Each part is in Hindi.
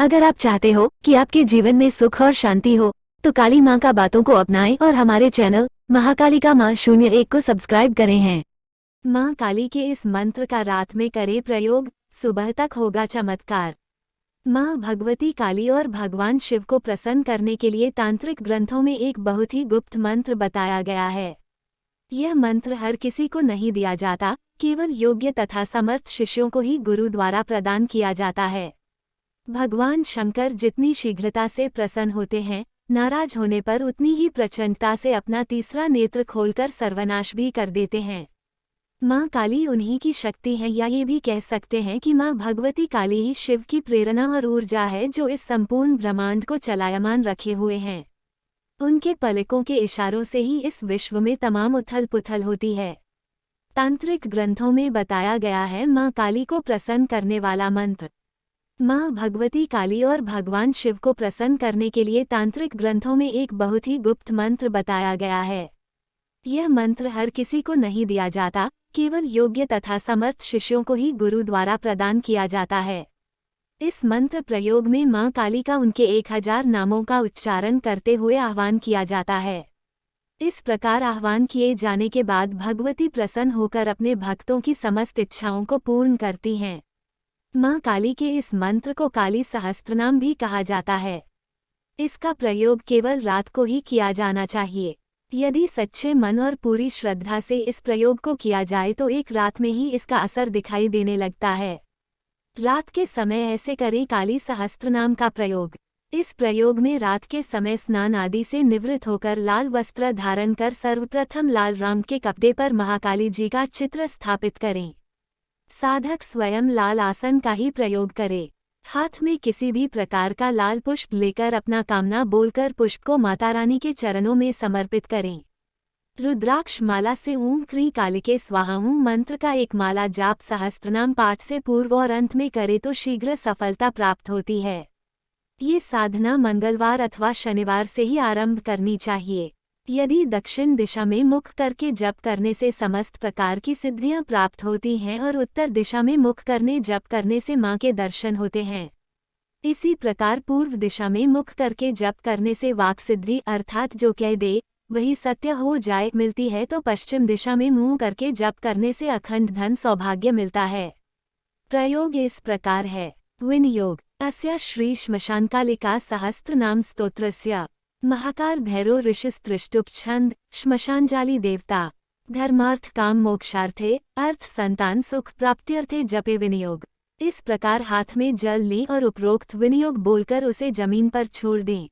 अगर आप चाहते हो कि आपके जीवन में सुख और शांति हो, तो काली माँ का बातों को अपनाएं और हमारे चैनल महाकालिका माँ 01 को सब्सक्राइब करें हैं। माँ काली के इस मंत्र का रात में करें प्रयोग, सुबह तक होगा चमत्कार। माँ भगवती काली और भगवान शिव को प्रसन्न करने के लिए तांत्रिक ग्रंथों में एक बहुत ही गुप्त मंत्र बताया गया है। यह मंत्र हर किसी को नहीं दिया जाता, केवल योग्य तथा समर्थ शिष्यों को ही गुरु द्वारा प्रदान किया जाता है। भगवान शंकर जितनी शीघ्रता से प्रसन्न होते हैं, नाराज होने पर उतनी ही प्रचंडता से अपना तीसरा नेत्र खोलकर सर्वनाश भी कर देते हैं। माँ काली उन्हीं की शक्ति है, या ये भी कह सकते हैं कि माँ भगवती काली ही शिव की प्रेरणा और ऊर्जा है जो इस संपूर्ण ब्रह्मांड को चलायमान रखे हुए हैं। उनके पलकों के इशारों से ही इस विश्व में तमाम उथल पुथल होती है। तांत्रिक ग्रंथों में बताया गया है माँ काली को प्रसन्न करने वाला मंत्र। माँ भगवती काली और भगवान शिव को प्रसन्न करने के लिए तांत्रिक ग्रंथों में एक बहुत ही गुप्त मंत्र बताया गया है। यह मंत्र हर किसी को नहीं दिया जाता, केवल योग्य तथा समर्थ शिष्यों को ही गुरु द्वारा प्रदान किया जाता है। इस मंत्र प्रयोग में माँ काली का उनके 1000 नामों का उच्चारण करते हुए आह्वान किया जाता है। इस प्रकार आह्वान किए जाने के बाद भगवती प्रसन्न होकर अपने भक्तों की समस्त इच्छाओं को पूर्ण करती हैं। माँ काली के इस मंत्र को काली सहस्त्रनाम भी कहा जाता है। इसका प्रयोग केवल रात को ही किया जाना चाहिए। यदि सच्चे मन और पूरी श्रद्धा से इस प्रयोग को किया जाए तो एक रात में ही इसका असर दिखाई देने लगता है। रात के समय ऐसे करें काली सहस्त्रनाम का प्रयोग। इस प्रयोग में रात के समय स्नान आदि से निवृत्त होकर लाल वस्त्र धारण कर सर्वप्रथम लाल रंग के कपड़े पर महाकाली जी का चित्र स्थापित करें। साधक स्वयं लाल आसन का ही प्रयोग करे। हाथ में किसी भी प्रकार का लाल पुष्प लेकर अपना कामना बोलकर पुष्प को माता रानी के चरणों में समर्पित करें। रुद्राक्ष माला से ओम क्री कालिके स्वाहा ओम मंत्र का एक माला जाप सहस्त्रनाम पाठ से पूर्व और अंत में करे तो शीघ्र सफलता प्राप्त होती है। ये साधना मंगलवार अथवा शनिवार से ही आरंभ करनी चाहिए। यदि दक्षिण दिशा में मुख करके जप करने से समस्त प्रकार की सिद्धियां प्राप्त होती हैं और उत्तर दिशा में मुख करने जप करने से मां के दर्शन होते हैं। इसी प्रकार पूर्व दिशा में मुख करके जप करने से वाक सिद्धि अर्थात जो कह दे वही सत्य हो जाए मिलती है, तो पश्चिम दिशा में मुंह करके जप करने से अखंड धन सौभाग्य मिलता है। प्रयोग इस प्रकार है। विनियोग अस्य श्री श्मशानकालिका सहस्त्रनाम स्तोत्रस्य महाकाल भैरव ऋषिस्तृष्टुप छंद श्मशानजाली देवता धर्मार्थ काम मोक्षार्थे अर्थ संतान सुख प्राप्त्यर्थे जपे विनियोग। इस प्रकार हाथ में जल लें और उपरोक्त विनियोग बोलकर उसे जमीन पर छोड़ दें।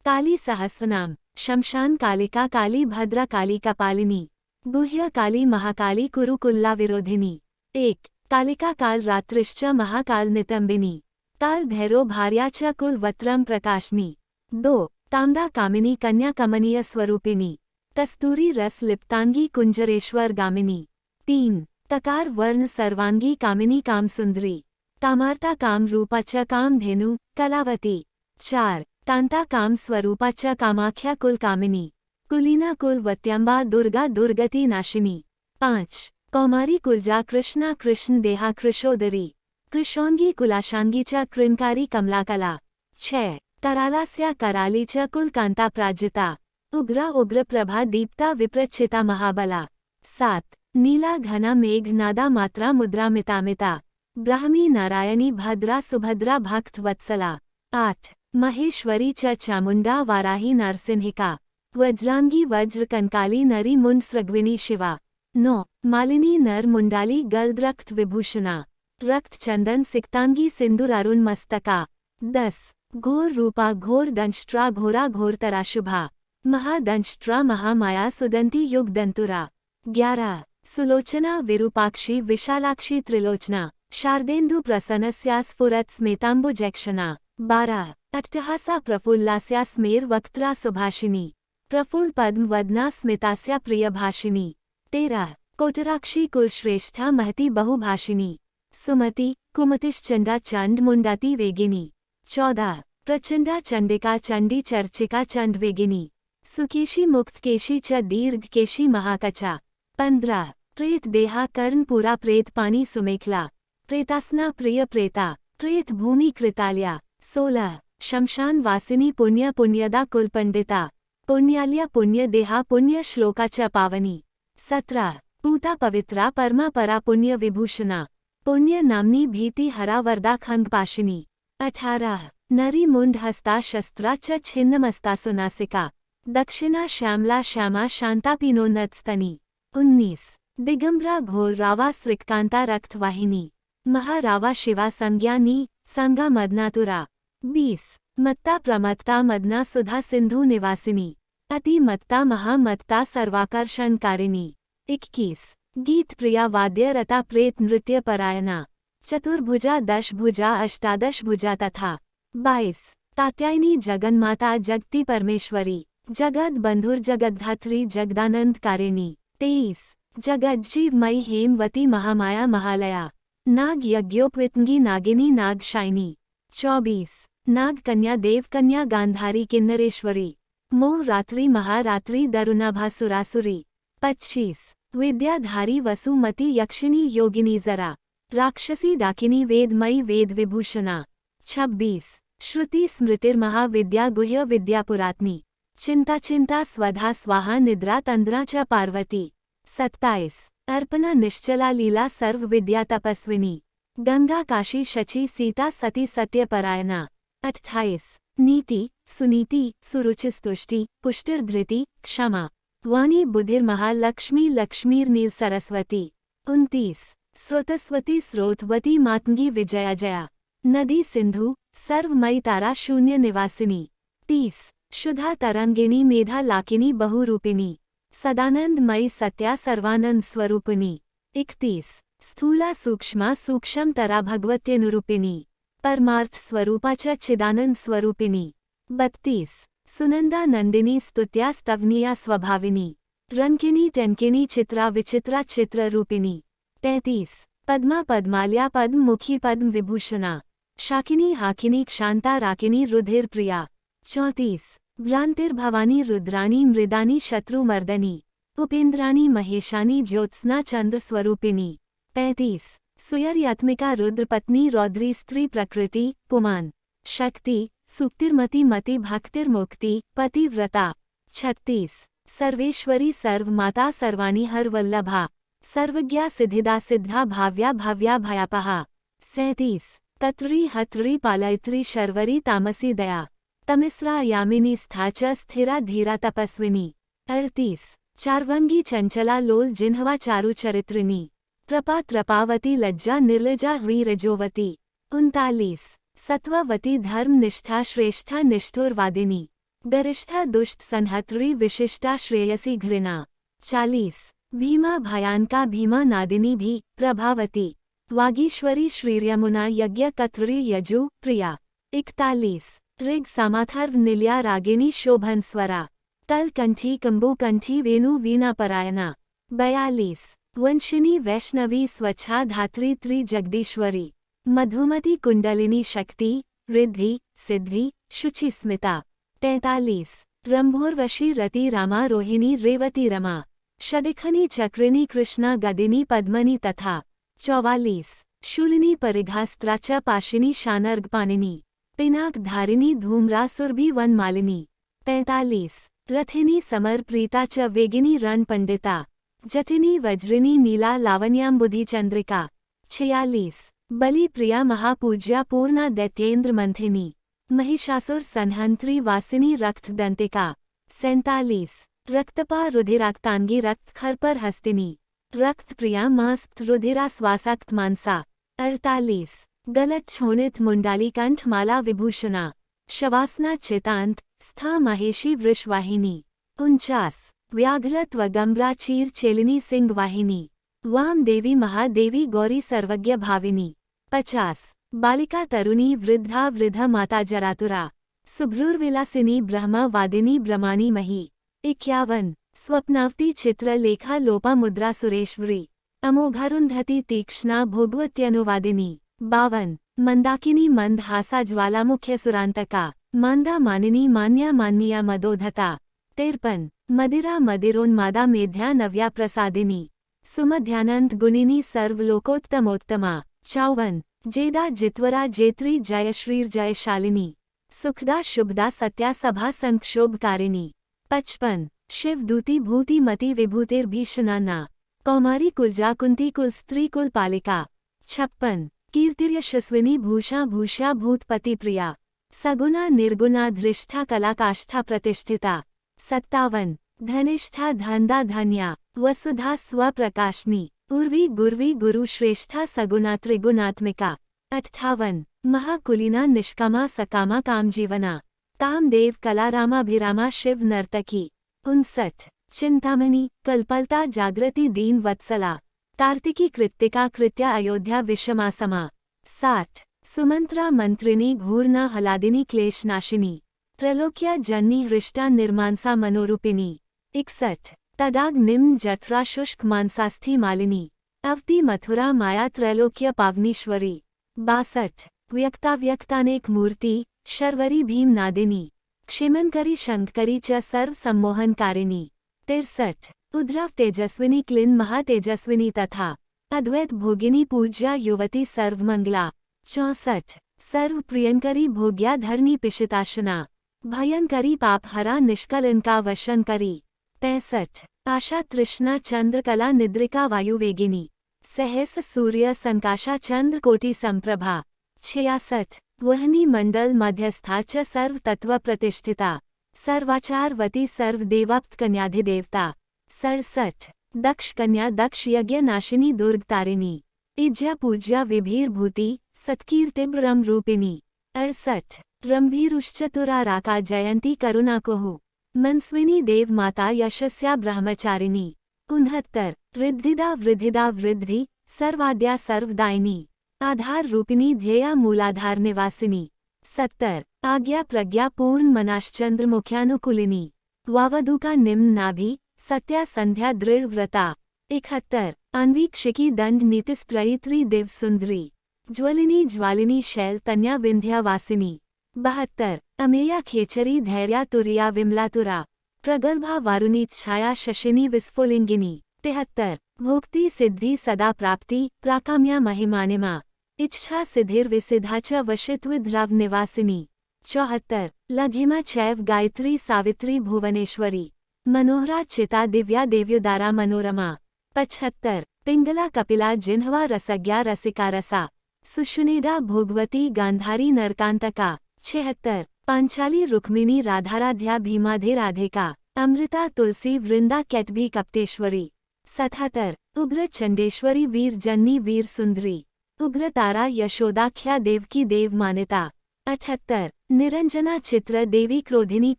काली सहस्रनाम शमशान कालिका काली भद्रा काली कपालिनी गुह्य काली महाकाली कुरुकुल्ला विरोधिनी। 1 कालिका काल रात्रिश्च महाकाल नितंबिनी काल भैरव भार्या च कुलवत्रम प्रकाशनी। 2 ताम्दा कामिनी कन्या कमनीय स्वरूपिणी कस्तूरी रस लिप्तांगी कुंजरेश्वर गामिनी। 3 तकार वर्ण सर्वांगी कामिनी काम सुंदरी कामार्ता काम रूपा च काम धेनु कलावती। 4 कांता काम स्वरूपा च कामाख्या कुल कामिनी कुलीना कुलवत्यांबा दुर्गा दुर्गति नाशिनी। 5 कौमारी कुलजा कृष्णा कृष्ण देहा कृशोदरी कृशोंगी कुलाशांगी च कृंकारी कमलाकला। 6 करालास्या कराली च कुलकांता प्राजिता उग्रा उग्र प्रभा दीप्ता विप्रच्छिता महाबला। 7 नीला घना मेघ नादा मात्रा मुद्रा मितामिता ब्राह्मी नारायणी भद्रा सुभद्रा भक्त वत्सला। 8 महेश्वरी च चामुंडा वाराही नरसिंहिका वज्रांगी वज्र कंकाली नरी मुंड सृग्विनी शिवा। 9 मालिनी नर मुंडाली गलद्रक्त विभूषणा रक्त चंदन सिक्तांगी सिंदूर अरुण मस्तका। 10 घोर रूपा घोर दंष्ट्रा घोरा घोरतरा शुभा महादंष्ट्रा महामाया सुदंती युग दंतुरा। 11 सुलोचना विरूपाक्षी विशालाक्षी त्रिलोचना शारदेन्दु प्रसन्नस्या स्फुरत् स्मेताम्बुजैक्षणा। 12 अट्टहासा प्रफुल्लास्या स्मेर वक्त्रा सुभाषिनी प्रफुल्ल पद्म वदना स्मितास्या प्रियभाषिनी। 13 कोटराक्षी कुलश्रेष्ठा महती बहुभाषिनी सुमति कुमतिश्चंडा चंड मुंडाती वेगिनी। 14 प्रचंडा चंडिका चंडी चर्चिका चंड वेगिनी सुकेशी मुक्तकेशी च दीर्घ केशी महाकचा। 15 प्रेत देहा कर्णपुरा प्रेत पानी सुमेखला प्रेतासना प्रिय प्रेता प्रेत भूमि कृताल्या 16 शमशान वासिनी पुण्य पुण्यदा कुलपंडिता पुण्याल्या पुण्यदेहा पुण्य श्लोकाच्या पावनी। 17 पूता पवित्रा परमा परा पुण्य विभूषणा पुण्य नामनी भीति हरा वरदा खंगपाशिनी। 18 नरी मुंड हस्ता शस्त्रा च छिन्नमस्ता सुनासिका दक्षिणा श्यामला श्यामा शांतापीनोन्नतस्तनी। 19 दिगंबरा घोर रावा श्रीकांता रक्तवाहिनी महारावा शिवा संज्ञानी संगा मदनातुरा। 20 मत्ता प्रमत्ता मदना सुधा सिंधु निवासिनी अति मत्ता महामत्ता सर्वाकर्षणकारिणी। 21 गीत प्रिया वाद्य रता प्रेत नृत्य परायणा चतुर्भुजा दशभुजा अष्टादश भुजा तथा। 22 कात्यायनी जगन्माता जगती परमेश्वरी जगद बंधुर जगद्धात्री जगदानंदकारिणी। 23 जगज्जीवमयी हेमवती महामाया महालया नाग यज्ञोपवितंगी नागिनी नागशायिनी। 24 नाग कन्या देव कन्या गांधारी किन्नरेश्वरी मोह रात्रि महारात्रि दरुणाभासुरासुरी। 25 विद्याधारी वसुमती यक्षिणी योगिनी जरा राक्षसी डाकिनी वेदमयी वेद विभूषणा। 26 श्रुति स्मृतिर्महाविद्या गुह्य विद्यापुरात्नी चिंता चिंता स्वधा स्वाहा निद्रा तंद्रा च पार्वती। 27 अर्पणा निश्चला लीला सर्व विद्या तपस्विनी गंगा काशी शची सीता सती सत्यपरायणा। 28 नीति सुनीति सुरुचिस्तुष्टि पुष्टिर्धृति क्षमा वाणी बुद्धिर्महालक्ष्मी लक्ष्मीर्नील सरस्वती। 29 स्रोतस्वती स्रोतवती मातंगी विजया जया नदी सिंधु सर्वमयी तारा शून्य निवासिनी। 30 शुद्धा तरंगिनी मेधा लाकिनी बहुरूपिणी सदानंदमयी सत्या सर्वानंद स्वरूपिणी। 31 स्थूला सूक्ष्मा सूक्ष्म तरा भगवत्यनुरूपिणी परमार्थ स्वरूपाच्या चिदानंद स्वरूपिणी। 32 सुनंदा नंदिनी स्तुत्या स्तवनीया स्वभाविनी रंकिनी टंकिनी चित्रा विचित्रा चित्र रूपिणी। 33 पद्मा पद्माल्या पद्म मुखी पद्म विभूषणा शाकिनी हाकिनी क्षांता राकिनी रुधिर प्रिया। 34 भ्रांतिर्भवानी रुद्राणी मृदानी शत्रुमर्दनी उपेन्द्राणी महेशानी ज्योत्स्ना चंद्र स्वरूपिणी। 35 सुयर्यात्मिका रुद्रपत्नी रौद्री स्त्री प्रकृति पुमान शक्ति सुक्तिर्मति मति भक्तिर्मुक्ति पतिव्रता। 36 सर्वेश्वरी सर्वमाता सर्वाणी हरवल्लभा सर्वज्ञा सिद्धिदा सिद्धा भाव्या भव्या भयापहा। 37 तत्री हत्री पालयत्री शर्वरी तामसी दया तमिस्रा यामिनी स्थाच स्थिरा धीरा तपस्विनी। 38 चारवंगी चंचला लोल जिन्हवा चारु चरित्रिणी त्रपा त्रपावती लज्जा निर्लजा ह्रीरजोवती। 39 सत्ववती धर्म निष्ठा श्रेष्ठा निष्ठुरवादिनी गरिष्ठा दुष्ट संहत्री विशिष्टा श्रेयसी घृणा। 40 भीमा भयानका भीमा नादिनी भी प्रभावती वागीश्वरी श्रीर्यमुना यज्ञ कत्री यजु प्रिया। 41 ऋग सामाथर्व निल्या रागिनी शोभन स्वरा कलकंठी कंबुकंठी वेणु वीणा परायणा। 42 वंशिनी वैष्णवी स्वच्छा धात्री त्रिजगदीश्वरी मधुमती कुंडलिनी शक्ति रिद्धि सिद्धि शुचि स्मिता। 43 रंभोर्वशी रति रामा रोहिणी रेवती रमा शदिखनी चक्रिणी कृष्णा गदिनी पद्मनी तथा। 44 शूलिनी परिघास्त्राच पाशिनी शानर्गपानिनी पिनाक धारिणी धूम्रासुरभि वनमालिनी। 45 रथिनी समरप्रीता च वेगिनी रण पंडिता जटिनी वज्रिनी नीला लावण्याम्बुधि चंद्रिका। 46 बलि प्रिया महापूज्या पूर्णा दैत्येन्द्र मंथिनी महिषासुर संहंत्री वासिनी रक्त दंतिका। 47 रक्तपा रुधिराक्तांगी रक्त खरपर हस्तिनी रक्त प्रिया मास्त रुधिरा स्वासक्त मानसा। 48 गलत छोनित मुंडाली कंठ माला विभूषणा शवासना चितांत स्था महेशी वृषवाहिनी। 49 व्याघ्रत वगंब्रा चीर चेलिनी सिंह वाहिनी वाम देवी महादेवी गौरी सर्वज्ञ भाविनी। 50 बालिका तरुणी वृद्धा वृद्ध माता जरातुरा सुभ्रुर्विलासिनी ब्रह्मा वादिनी ब्रह्मानी मही। 51 स्वप्नावती चित्रलेखा लोपा मुद्रा सुरेश्वरी अमोघारुंधति तीक्ष्णा भोगवत्यनुवादिनी। 52 मंदाकिनी मंदहासा ज्वालामुख्य सुरांतका मांदा मानिनी मान्या मान्या मदोधता। 53 मदिरा मदिरोन्मादा मेध्या नव्या प्रसादिनी सुमध्यानंद गुणिनी सर्वलोकोत्तमोत्तमा। 54 जेदा जित्वरा जेत्री जयश्रीर जयशालिनी सुखदा शुभदा सत्या सभा संक्षोभकारिणी 55 शिव दूती भूति मति विभूतिर्भीषणाना कौमारी कुलजा कुंती कुल स्त्री कुल पालिका 56 कीर्तिर्यशस्विनी भूषा भूष्या भूतपति प्रिया सगुणा निर्गुणा धृष्ठा कलाकाष्ठा प्रतिष्ठिता 57 धनिष्ठा धनदा धन्या वसुधा स्वप्रकाशनी उर्वी गुर्वी गुरु श्रेष्ठा सगुणा त्रिगुणात्मिका 58 महाकुलीना निष्कामा सकामा कामजीवना कामदेव कलारामाभिरामा शिव नर्तकी 59 चिंतामणि कल्पलता जागृति दीन वत्सला कार्तिकी कृत्तिका कृत्या अयोध्या विषमासमा 60 सुमंत्रा मंत्रिणी घूर्णा हलादिनी क्लेशनाशिनी त्रैलोक्या जननी हृष्टा निर्मांसा मनोरूपिणी 61 तदाग निम्न जठरा शुष्क मांसास्थी मालिनी अवती मथुरा माया त्रैलोक्य पावनीश्वरी 62 व्यक्ताव्यक्तानेक मूर्ति शर्वरी भीम नादिनी क्षिमनकरी शंकरी च सर्व सम्मोहनकारिणी 63 उद्रव तेजस्विनी क्लिन महातेजस्विनी तथा अद्वैत भोगिनी पूज्या युवती सर्वमंगला 64 सर्व प्रियंकरी भोग्या धरणी पिशिताशना भयंकरी पापहरा निष्कलनका वशनकरी 65 आशा तृष्णा चंद्रकला निद्रिका वायुवेगिनी सहस सूर्य संकाशा चंद्र कोटि संप्रभा 66 वहनी मंडल मध्यस्था च सर्व तत्व प्रतिष्ठिता सर्वाचारवती सर्वदेवाप्त कन्याधिदेवता 67 दक्ष कन्या दक्ष यज्ञ नाशिनी दुर्ग तारिणी इज्या पूज्या विभीर भूति सत्कीर्तिब्रह्म रूपिणी 68 रंभीरुश्चतुरा राका जयंती करुणाकुहु मनस्विनी देव माता यशस्या ब्रह्मचारिणी 69 रिद्धिदा वृद्धिदा वृद्धि सर्वाद्या सर्वदायिनी आधार रूपिणी ध्येया मूलाधार निवासिनी 70 आज्ञा प्रज्ञा पूर्ण मनाश्चंद्रमुख्यानुकूलिनी वावधुका निम्न नाभि सत्या संध्या दृढ़ व्रता 71 अन्वीक्षिकी दंड नीतिस्त्रयित्री दिव सुंदरी ज्वलिनी ज्वालिनी शैल तन्या विंध्यावासिनी 72 अमेया खेचरी धैर्या तुरिया विमलातुरा प्रगल्भा वारुणी छाया शशिनी विस्फुलिंगिनी 73 भोक्ति सिद्धि सदा प्राप्ति प्राकाम्या महिमानिमा इच्छा सिद्धिर विसिद्धा च वशित्विद्राव निवासिनी 74 लघिमा चैव गायत्री सावित्री भुवनेश्वरी मनोहरा चिता दिव्या देव्योदारा मनोरमा 75 पिंगला कपिला जिन्हवा रसज्ञा रसिका रसा सुषुनेडा भोगवती गांधारी नरकांतका 76 पांचाली रुक्मिणी राधाराध्या भीमाधे राधिका अमृता तुलसी वृंदा कैटभी कपटेश्वरी 77 उग्र चंडेश्वरी वीर जन्नी वीर सुंदरी उग्र तारा यशोदाख्या देवकी देव मान्यता 78 निरंजना चित्र देवी क्रोधिनी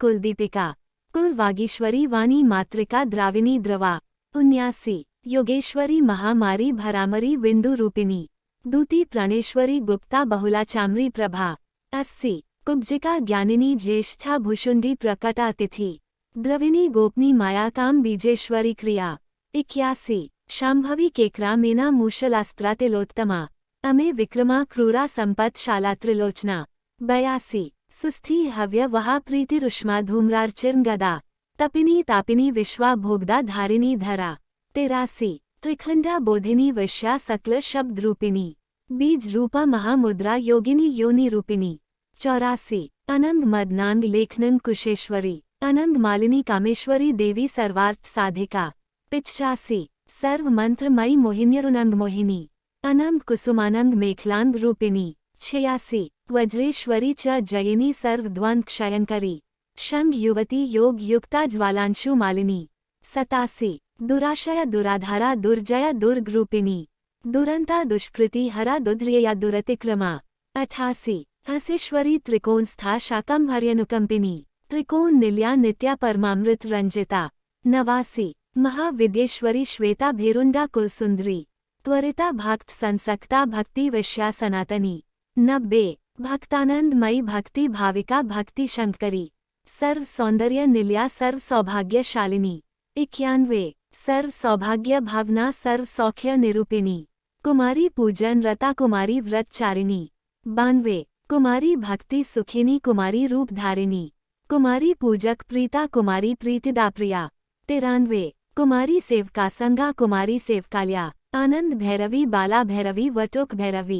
कुलदीपिका कुल वागीश्वरी वाणी मातृका द्राविणी द्रवा 79 योगेश्वरी महामारी भरामरी विंदु रूपिणी दूती प्राणेश्वरी गुप्ता बहुला चामरी प्रभा 80 कुब्जिका ज्ञानिनी ज्येष्ठा भुषुंडी प्रकटा तिथि द्रविणी गोपनी मायाकाम बीजेश्वरी क्रिया 81 शांभवी केकरा मीना मूशलास्त्रा तिलोत्तमा अमे विक्रमा क्रूरा संपत शाला त्रिलोचना 82 सुस्थि हव्य वहा प्रीतिरुष्मा धूम्रार्चिर्न गदा तपिनी तापिनी विश्वा भोगदा धारिणी धरा 83 त्रिखंडा बोधिनी वश्या सकल शब्द रूपिणी बीज रूपा महामुद्रा योगिनी योनि रूपिणी 84 अनंग मदनांग लेखनंग कुशेश्वरी अनंग मालिनी कामेश्वरी देवी सर्वार्थ साधिका 85 सर्व मंत्रमयी मोहिन्यरुनंग मोहिनी अनंग कुसुमानंग मेखलांग रूपिणी 86 वज्रेश्वरी च जयिनी सर्वद्वंद क्षयंकरी शंग युवती योग युक्ता ज्वालांशु मालिनी 87 दुराशया दुराधारा दुर्जया दुर्ग रूपिणी दुरंता दुष्कृति हरा दुध्रिया दुरतिक्रमा 88 हसेश्वरी त्रिकोणस्था शाकंभर्यनुकंपिनी त्रिकोण निल्या नित्या परमामृत रंजिता 89 महाविद्येश्वरी श्वेता भेरुंडा कुलसुंदरी त्वरिता भक्त संसक्ता भक्ति विश्या सनातनी 90 भक्तानंदमयी भक्ति भाविका भक्ति शंकरी सर्व सौंदर्य निल्या सर्व सौभाग्यशालिनी 91 सर्व सौभाग्य भावना सर्व सौख्य निरूपिणी कुमारी पूजन रता कुमारी व्रतचारिणी 92 कुमारी भक्ति सुखिनी कुमारी रूप धारिणी कुमारी पूजक प्रीता कुमारी प्रीतिदा प्रिया 93 कुमारी सेवका संगा कुमारी सेवकाल्या आनंद भैरवी बाला भैरवी वटुक भैरवी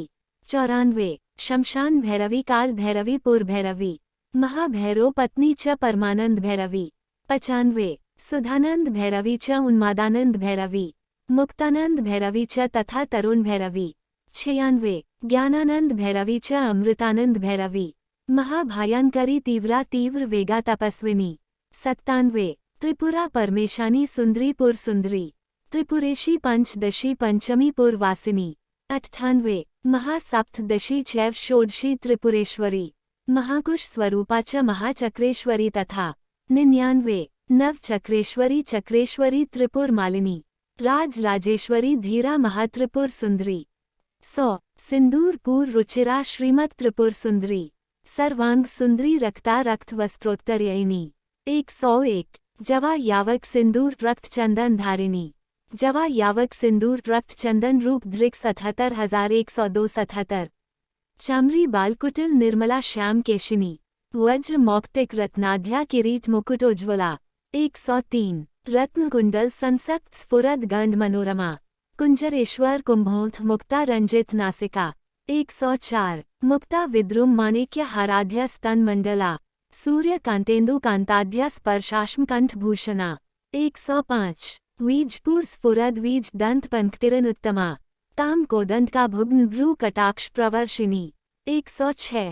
94 शमशान भैरवी काल भैरवी पुर भैरवी महाभैरव पत्नी च परमानंद भैरवी 95 सुधानंद भैरवी च उन्मादानंद भैरवी मुक्तानंद भैरवी च तथा तरुण भैरवी 96 ज्ञानानंद भैरवी च अमृतानंद भैरवी महाभयंकरी तीव्रा तीव्र वेगा तपस्विनी 97 त्रिपुरा परमेशानी सुंदरीपुर सुंदरी त्रिपुरेशी पंचदशी पंचमी पूर्वासिनी 98 महासप्तदशी चैव षोडशी त्रिपुरेश्वरी महाकुश स्वरूपा च महाचक्रेश्वरी तथा 99 नवचक्रेश्वरी चक्रेश्वरी त्रिपुर मालिनी राज राजेश्वरी धीरा महात्रिपुर सुंदरी 100 सिंदूरपुर रुचिरा श्रीमत त्रिपुर सुंदरी सर्वांग सुंदरी रक्ता रक्त वस्त्रोत्तरयिनी 101 जवा यावक सिंदूर रक्त चंदन धारिणी जवा यावक सिंदूर रक्त चंदन रूप दृक् 77,102 77 चामरी बालकुटिल निर्मला श्याम केशिनी वज्र मौक्तिक रत्नाध्या किरीट मुकुटोज्ज्वला 103 रत्न कुंडल संसक्त स्फुरद गंध मनोरमा कुंजरेश्वर कुंभोथ मुक्ता रंजित नासिका 104 मुक्ता विद्रुम माणिक्य हाराध्य स्तन मंडला सूर्य कांतेन्दु कांताध्य स्पर्शाश्म कंठभूषणा 105 वीजपुर स्फुरद वीज दंत पंक्तिरन उत्तमा काम कोदंड का भुग्न भ्रू कटाक्ष प्रवर्षिनी 106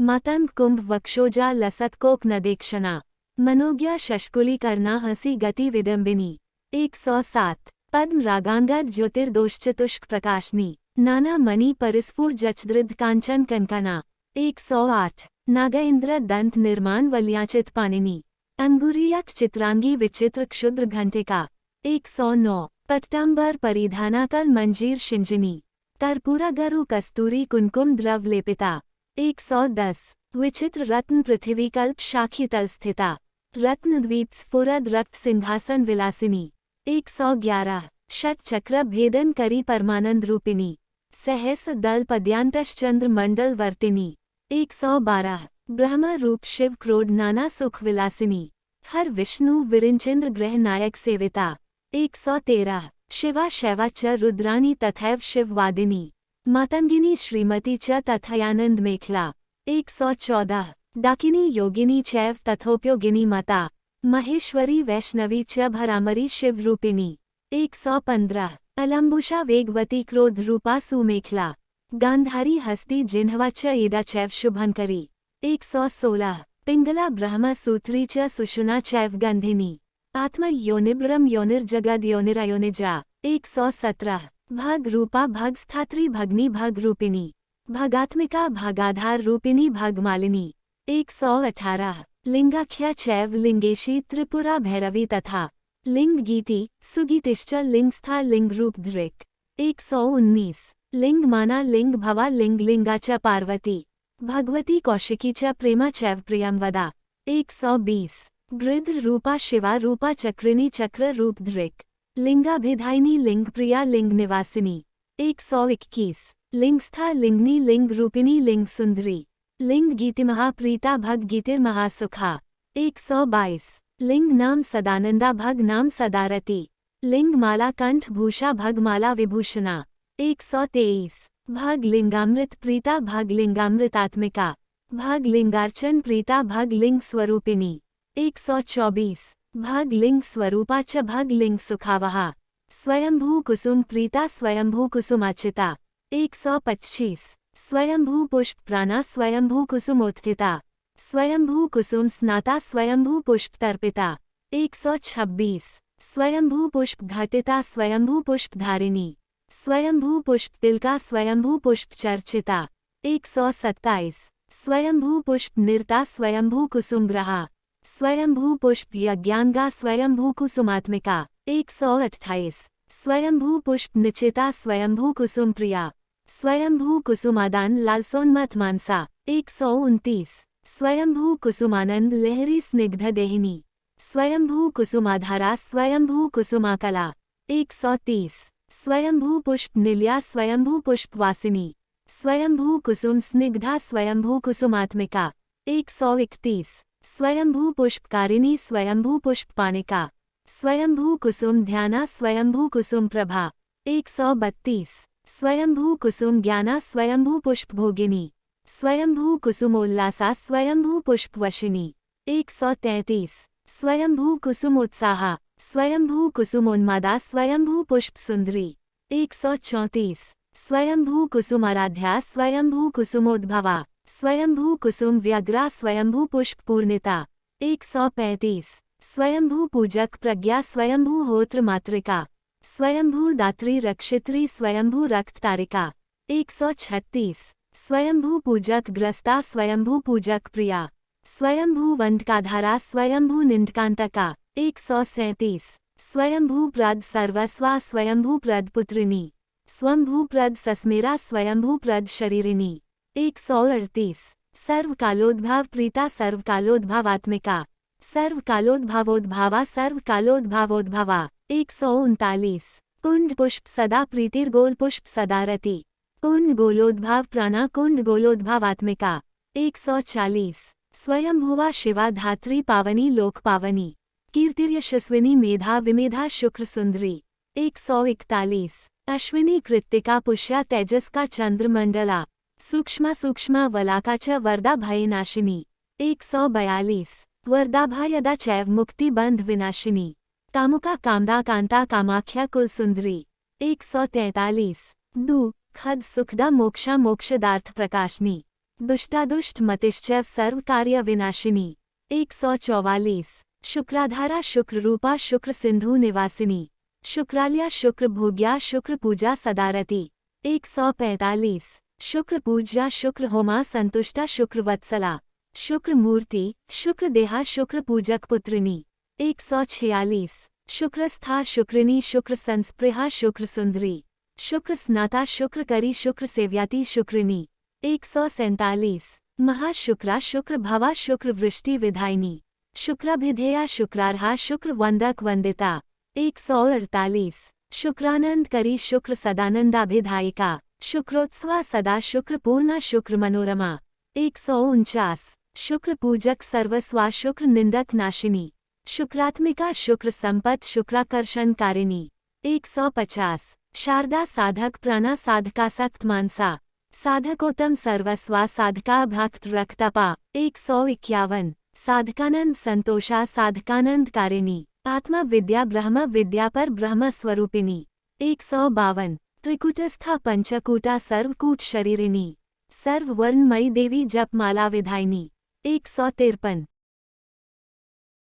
मतंग कुंभ वक्षोजा लसत कोक नदेक्षणा मनोज्ञा शशकुली करना हंसी गति विडंबिनी 107 पद्म रागांगद ज्योतिर्दोषचतुष्क प्रकाशनी नाना मणि परिस्फुर जचदृद कांचन कनकना 108 नागेंद्र दंत निर्माण वल्याचित पाणिनी अंगुरीयक चित्रांगी विचित्र क्षुद्र घंटिका 109 पट्टांबर परिधानाकल मंजीर शिंजनी कर्पूरा गरु कस्तूरी कुंकुम द्रव लेपिता 110 विचित्र रत्न पृथ्वी कल्प शाखी तल स्थिता रत्नद्वीप स्फुरद रक्त सिंहासन विलासिनी 111 षट चक्र भेदन करी परमानंद रूपिणी सहस दल पद्यांतश्चंद्र मंडल वर्तिनी 112 ब्रह्म रूप शिव क्रोड नाना सुख विलासिनी हर विष्णु विरिंचेंद्र ग्रह नायक सेविता 113 शिवा शैवा च रुद्राणी तथैव शिववादिनी मातंगिनी श्रीमती च तथयानंद मेखला 114 डाकिनी योगिनी चैव तथोपयोगिनी माता महेश्वरी वैष्णवी च भरामरी शिवरूपिणी 115 अलंबुषा वेगवती क्रोध रूपा सुमेखला गांधारी हस्ती जिन्हवा च ईदा चैव शुभंकरी 116 पिंगला ब्रह्म सूत्री च सुषुना चैव गंधिनी आत्म योनिब्रम योनिर्जगद योनिरायोनिजा 117 भग रूपा भग स्थात्री भगनी भग रूपिणी भगात्मिका भागाधार रूपिणी भगमालिनी 118 लिंगाख्या चैव लिंगेशी त्रिपुरा भैरवी तथा लिंग गीति सुगीतिश्च लिंगस्था लिंग रूप दृक् 119 लिंग माना लिंग भवा लिंग लिंगा च पार्वती भगवती कौशिकी च प्रेमा चैव प्रियम वदा 120 गृध्र रूपा शिवा रूपा चक्रिनी चक्र रूप दृक् लिंगाभिधायिनी लिंग प्रिया लिंग निवासिनी 121 लिंगस्था लिंगनी लिंग रूपिणी लिंग सुंदरी लिंग गीति महाप्रीता भग गीतिर महासुखा 122 लिंग नाम सदानंदा भग नाम सदारती लिंग माला कंठ भूषा भग माला विभूषणा 123 भग लिंगामृत प्रीता भग लिंगामृतात्मिका भग लिंगार्चन प्रीता भग लिंग स्वरूपिणी 124 भग लिंग स्वरूपा च भग लिंग सुखावहा स्वयंभू कुसुम प्रीता स्वयंभू कुसुमाचिता 125 स्वयंभू पुष्प प्राणा स्वयंभू कुसुमोत्थिता स्वयंभू कुसुम स्नाता स्वयंभू पुष्प तर्पिता 126 स्वयंभू पुष्प घटिता स्वयंभू पुष्प धारिणी स्वयंभू पुष्प तिलका स्वयंभू पुष्प चर्चिता 127 स्वयंभू पुष्प निर्ता स्वयंभू कुसुम ग्रहा स्वयंभू पुष्प यज्ञांगा स्वयंभू कुसुमात्मिका 128 स्वयंभू पुष्प निचिता स्वयंभू कुसुम प्रिया स्वयंभू कुसुमादान लालसोन्मत मानसा 129 स्वयंभू कुसुमानंद लहरी स्निग्ध देहिनी स्वयंभू कुसुमाधारा स्वयंभू कुसुमाकला 130 स्वयंभू पुष्प निल्या स्वयंभू पुष्प वासिनी स्वयंभू कुसुम स्निग्धा स्वयंभू कुसुमात्मिका 131 स्वयंभू पुष्पकारिणी स्वयंभू पुष्प पाणिका स्वयंभू कुसुम ध्याना स्वयंभू कुसुम प्रभा 132 स्वयंभू कुसुम ज्ञाना स्वयंभू पुष्प भोगिनी, स्वयंभू कुसुमोल्लासा स्वयंभू पुष्पवशिनी। 133। स्वयंभू कुसुम उत्साहा, स्वयंभू कुसुमोन्मादा स्वयंभू पुष्प सुंदरी। 134। स्वयंभू कुसुम आराध्या स्वयंभू कुसुमोद्भवा, स्वयंभू कुसुम व्यग्रा स्वयंभू पुष्प पूर्णिता। 135। स्वयंभू पूजक प्रज्ञा स्वयंभू होत्र मातृका, स्वयंभू दात्री रक्षित्री स्वयंभू रक्त तारिका। 136। स्वयंभू पूजक ग्रस्ता स्वयंभू पूजक प्रिया, स्वयंभू वंडकाधारा स्वयंभू निंदकांतका। 137। स्वयंभू प्रद सर्वस्वा स्वयंभू प्रद पुत्रिनी, स्वयंभू प्रद सस्मेरा स्वयंभू प्रद शरीरिनी। 138। सर्वकालोद्भाव प्रीता सर्वकालोद्भावात्मिका, सर्वकालोद्भावोद्भावा सर्वकालोद्भावोद्भवा। 139। कुंड पुष्प सदा प्रीतिर्गोल पुष्प सदा रति, कुंड गोलोद्भाव प्राणा कुंड गोलोद्भावात्मिका। 140। स्वयंभुवा शिवा धात्री पावनी लोक पावनी, कीर्तिर्यशस्विनी मेधा विमेधा शुक्र सुंदरी। 141। अश्विनी कृत्तिका पुष्या तेजस का चंद्रमंडला, सूक्ष्मा सूक्ष्मा वलाका च वरदा भयनाशिनी। 142। वरदाभा यदा चैव मुक्ति बंध विनाशिनी, कामुका कामदा कांता कामाख्या कुल सुंदरी। 143। दु खद सुखदा मोक्षा मोक्षदार्थ प्रकाशनी, दुष्टादुष्ट मतिश्चैव सर्व कार्य विनाशिनी। 144। शुक्राधारा शुक्र रूपा शुक्र सिंधु निवासिनी, शुक्राल्या शुक्र भोग्या शुक्र पूजा सदारती। 145। शुक्र पूज्या शुक्र होमा संतुष्टा शुक्र वत्सला, शुक्र मूर्ति शुक्र देहा शुक्र पूजक पुत्रिनी। 146। शुक्रस्था शुक्रिनी शुक्र संस्पृहा शुक्र सुंदरी, शुक्र स्नाता शुक्र करी शुक्र सेव्याति शुक्रिनी। 147। महाशुक्रा शुक्र भवा शुक्र वृष्टि विधायिनी, शुक्राभिधेया शुक्रार्हा शुक्र वंदक वंदिता। 148। शुक्रानंद करी शुक्र सदानंदाभिधायिका, शुक्रोत्सवा सदा शुक्र पूर्णा शुक्र मनोरमा। 149। शुक्र पूजक सर्वस्वा शुक्र निंदक नाशिनी, शुक्रात्मिका शुक्र संपत शुक्राकर्षणकारिणी। 150। शारदा साधक प्राणा साधका सक्त मानसा, साधकोत्तम सर्वस्वा साधका भक्त रक्तपा। 151। साधकानंद संतोषा साधकानंद कारिणी, आत्मा विद्या ब्रह्म विद्या पर ब्रह्म स्वरूपिणी। 152। त्रिकूटस्था पंचकूटा सर्वकूट शरीरिणी, सर्ववर्णमयी देवी जपमाला विधायिनी। 153।